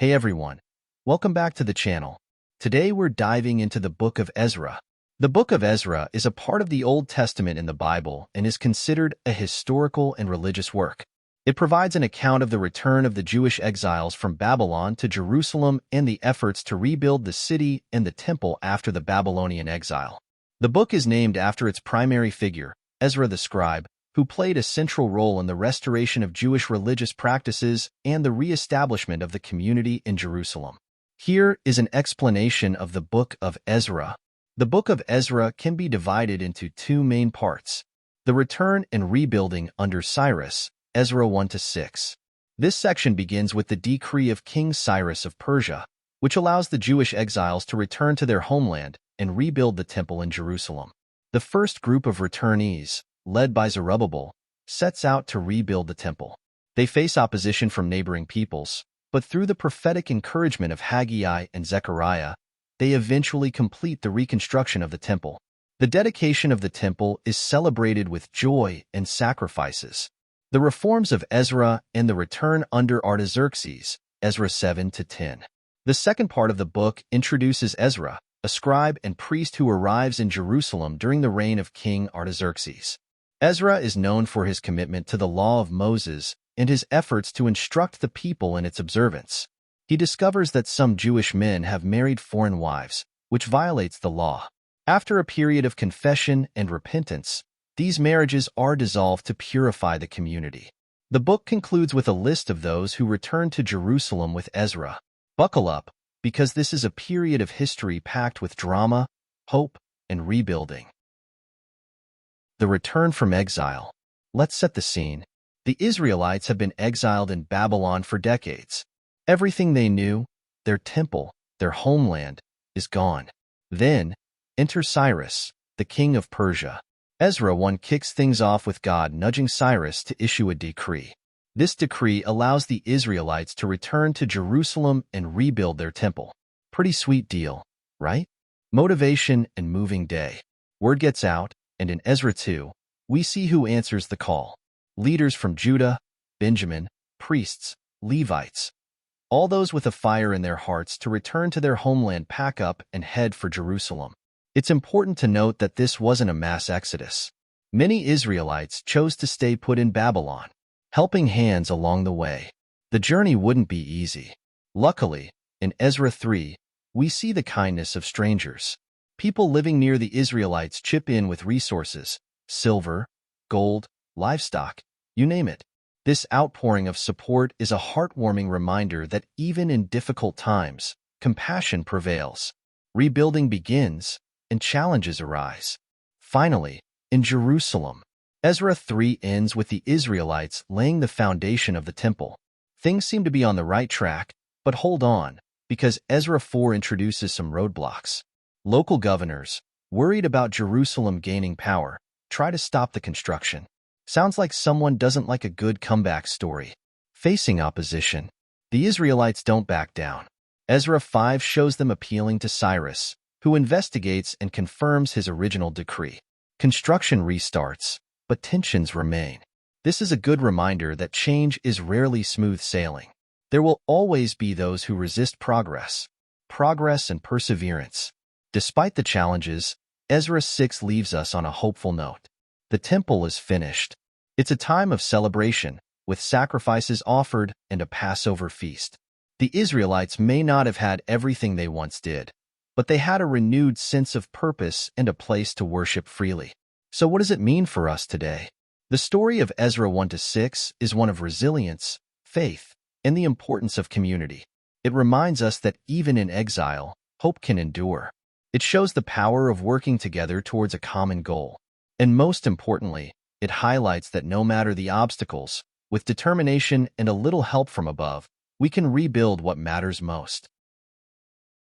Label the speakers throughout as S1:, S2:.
S1: Hey everyone, welcome back to the channel. Today we're diving into the Book of Ezra. The Book of Ezra is a part of the Old Testament in the Bible and is considered a historical and religious work. It provides an account of the return of the Jewish exiles from Babylon to Jerusalem and the efforts to rebuild the city and the temple after the Babylonian exile. The book is named after its primary figure, Ezra the scribe, who played a central role in the restoration of Jewish religious practices and the re-establishment of the community in Jerusalem. Here is an explanation of the Book of Ezra. The Book of Ezra can be divided into two main parts: the return and rebuilding under Cyrus, Ezra 1-6. This section begins with the decree of King Cyrus of Persia, which allows the Jewish exiles to return to their homeland and rebuild the temple in Jerusalem. The first group of returnees, led by Zerubbabel, sets out to rebuild the temple. They face opposition from neighboring peoples, but through the prophetic encouragement of Haggai and Zechariah, they eventually complete the reconstruction of the temple. The dedication of the temple is celebrated with joy and sacrifices. The reforms of Ezra and the return under Artaxerxes, Ezra 7-10. The second part of the book introduces Ezra, a scribe and priest who arrives in Jerusalem during the reign of King Artaxerxes. Ezra is known for his commitment to the law of Moses and his efforts to instruct the people in its observance. He discovers that some Jewish men have married foreign wives, which violates the law. After a period of confession and repentance, these marriages are dissolved to purify the community. The book concludes with a list of those who returned to Jerusalem with Ezra. Buckle up, because this is a period of history packed with drama, hope, and rebuilding. The return from exile. Let's set the scene. The Israelites have been exiled in Babylon for decades. Everything they knew, their temple, their homeland, is gone. Then, enter Cyrus, the king of Persia. Ezra 1 kicks things off with God nudging Cyrus to issue a decree. This decree allows the Israelites to return to Jerusalem and rebuild their temple. Pretty sweet deal, right? Motivation and moving day. Word gets out, and in Ezra 2, we see who answers the call. Leaders from Judah, Benjamin, priests, Levites. All those with a fire in their hearts to return to their homeland pack up and head for Jerusalem. It's important to note that this wasn't a mass exodus. Many Israelites chose to stay put in Babylon, helping hands along the way. The journey wouldn't be easy. Luckily, in Ezra 3, we see the kindness of strangers. People living near the Israelites chip in with resources: silver, gold, livestock, you name it. This outpouring of support is a heartwarming reminder that even in difficult times, compassion prevails. Rebuilding begins, and challenges arise. Finally, in Jerusalem, Ezra 3 ends with the Israelites laying the foundation of the temple. Things seem to be on the right track, but hold on, because Ezra 4 introduces some roadblocks. Local governors, worried about Jerusalem gaining power, try to stop the construction. Sounds like someone doesn't like a good comeback story. Facing opposition, the Israelites don't back down. Ezra 5 shows them appealing to Cyrus, who investigates and confirms his original decree. Construction restarts, but tensions remain. This is a good reminder that change is rarely smooth sailing. There will always be those who resist progress and perseverance. Despite the challenges, Ezra 6 leaves us on a hopeful note. The temple is finished. It's a time of celebration, with sacrifices offered and a Passover feast. The Israelites may not have had everything they once did, but they had a renewed sense of purpose and a place to worship freely. So what does it mean for us today? The story of Ezra 1-6 is one of resilience, faith, and the importance of community. It reminds us that even in exile, hope can endure. It shows the power of working together towards a common goal. And most importantly, it highlights that no matter the obstacles, with determination and a little help from above, we can rebuild what matters most.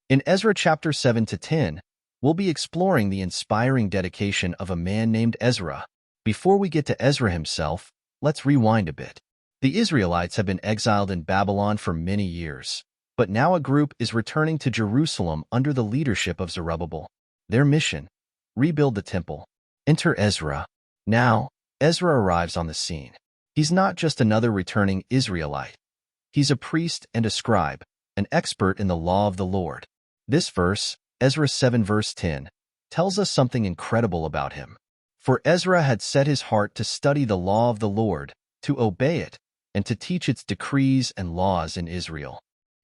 S1: In Ezra chapter 7-10, we'll be exploring the inspiring dedication of a man named Ezra. Before we get to Ezra himself, let's rewind a bit. The Israelites have been exiled in Babylon for many years, but now a group is returning to Jerusalem under the leadership of Zerubbabel. Their mission: rebuild the temple. Enter Ezra. Now, Ezra arrives on the scene. He's not just another returning Israelite. He's a priest and a scribe, an expert in the law of the Lord. This verse, Ezra 7 verse 10, tells us something incredible about him. For Ezra had set his heart to study the law of the Lord, to obey it, and to teach its decrees and laws in Israel.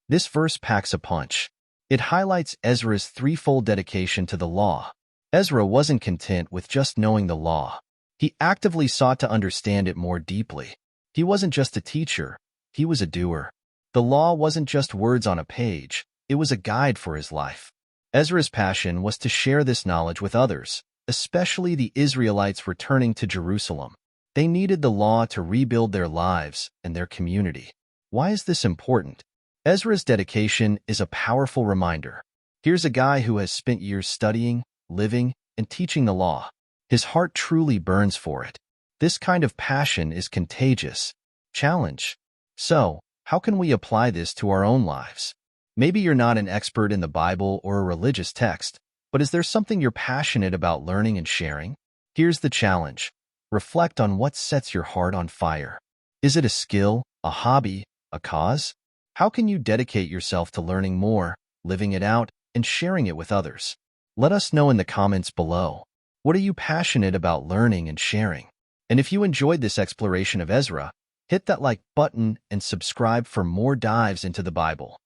S1: This verse packs a punch. It highlights Ezra's threefold dedication to the law. Ezra wasn't content with just knowing the law. He actively sought to understand it more deeply. He wasn't just a teacher, he was a doer. The law wasn't just words on a page, it was a guide for his life. Ezra's passion was to share this knowledge with others, especially the Israelites returning to Jerusalem. They needed the law to rebuild their lives and their community. Why is this important? Ezra's dedication is a powerful reminder. Here's a guy who has spent years studying, living, and teaching the law. His heart truly burns for it. This kind of passion is contagious. Challenge. So, how can we apply this to our own lives? Maybe you're not an expert in the Bible or a religious text, but is there something you're passionate about learning and sharing? Here's the challenge. Reflect on what sets your heart on fire. Is it a skill, a hobby, a cause? How can you dedicate yourself to learning more, living it out, and sharing it with others? Let us know in the comments below. What are you passionate about learning and sharing? And if you enjoyed this exploration of Ezra, hit that like button and subscribe for more dives into the Bible.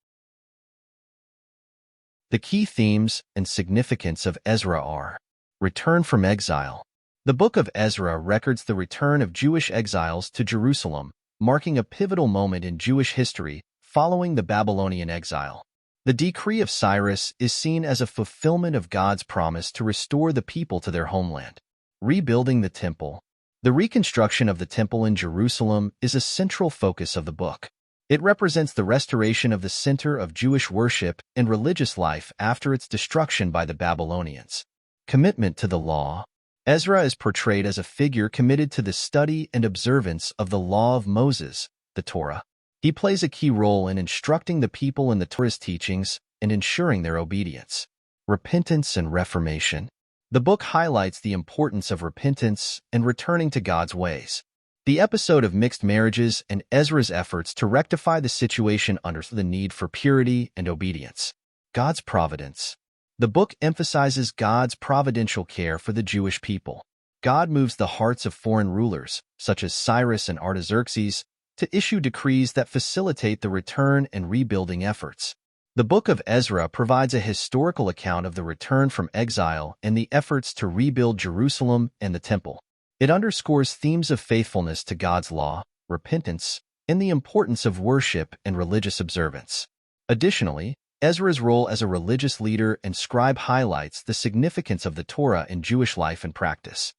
S1: The key themes and significance of Ezra are: return from exile. The book of Ezra records the return of Jewish exiles to Jerusalem, marking a pivotal moment in Jewish history following the Babylonian exile. The decree of Cyrus is seen as a fulfillment of God's promise to restore the people to their homeland. Rebuilding the temple. The reconstruction of the temple in Jerusalem is a central focus of the book. It represents the restoration of the center of Jewish worship and religious life after its destruction by the Babylonians. Commitment to the law. Ezra is portrayed as a figure committed to the study and observance of the law of Moses, the Torah. He plays a key role in instructing the people in the Torah's teachings and ensuring their obedience. Repentance and reformation. The book highlights the importance of repentance and returning to God's ways. The episode of mixed marriages and Ezra's efforts to rectify the situation underscore the need for purity and obedience. God's providence. The book emphasizes God's providential care for the Jewish people. God moves the hearts of foreign rulers, such as Cyrus and Artaxerxes, to issue decrees that facilitate the return and rebuilding efforts. The book of Ezra provides a historical account of the return from exile and the efforts to rebuild Jerusalem and the temple. It underscores themes of faithfulness to God's law, repentance, and the importance of worship and religious observance. Additionally, Ezra's role as a religious leader and scribe highlights the significance of the Torah in Jewish life and practice.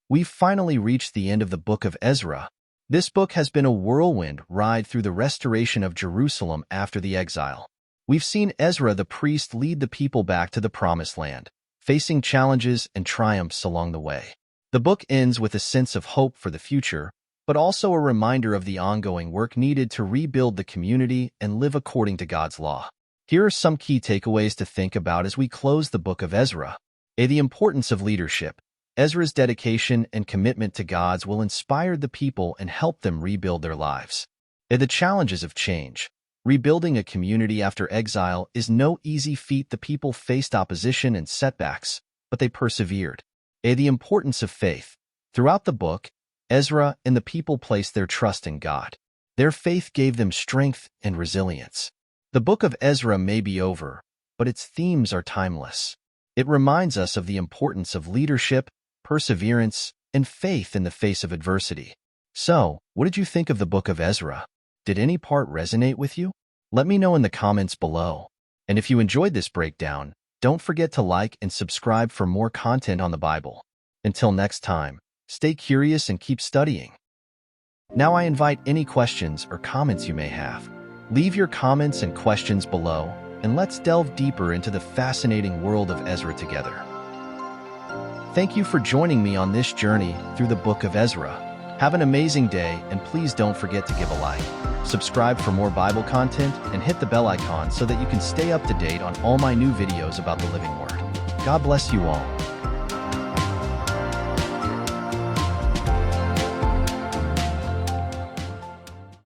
S1: We've finally reached the end of the book of Ezra. This book has been a whirlwind ride through the restoration of Jerusalem after the exile. We've seen Ezra the priest lead the people back to the Promised Land, facing challenges and triumphs along the way. The book ends with a sense of hope for the future, but also a reminder of the ongoing work needed to rebuild the community and live according to God's law. Here are some key takeaways to think about as we close the book of Ezra. The importance of leadership. Ezra's dedication and commitment to God's will inspired the people and helped them rebuild their lives. The challenges of change. Rebuilding a community after exile is no easy feat. The people faced opposition and setbacks, but they persevered. The importance of faith. Throughout the book, Ezra and the people placed their trust in God. Their faith gave them strength and resilience. The book of Ezra may be over, but its themes are timeless. It reminds us of the importance of leadership, perseverance, and faith in the face of adversity. So, what did you think of the book of Ezra? Did any part resonate with you? Let me know in the comments below. And if you enjoyed this breakdown, don't forget to like and subscribe for more content on the Bible. Until next time, stay curious and keep studying. Now I invite any questions or comments you may have. Leave your comments and questions below, and let's delve deeper into the fascinating world of Ezra together. Thank you for joining me on this journey through the book of Ezra. Have an amazing day, and please don't forget to give a like. Subscribe for more Bible content and hit the bell icon so that you can stay up to date on all my new videos about the living Word. God bless you all.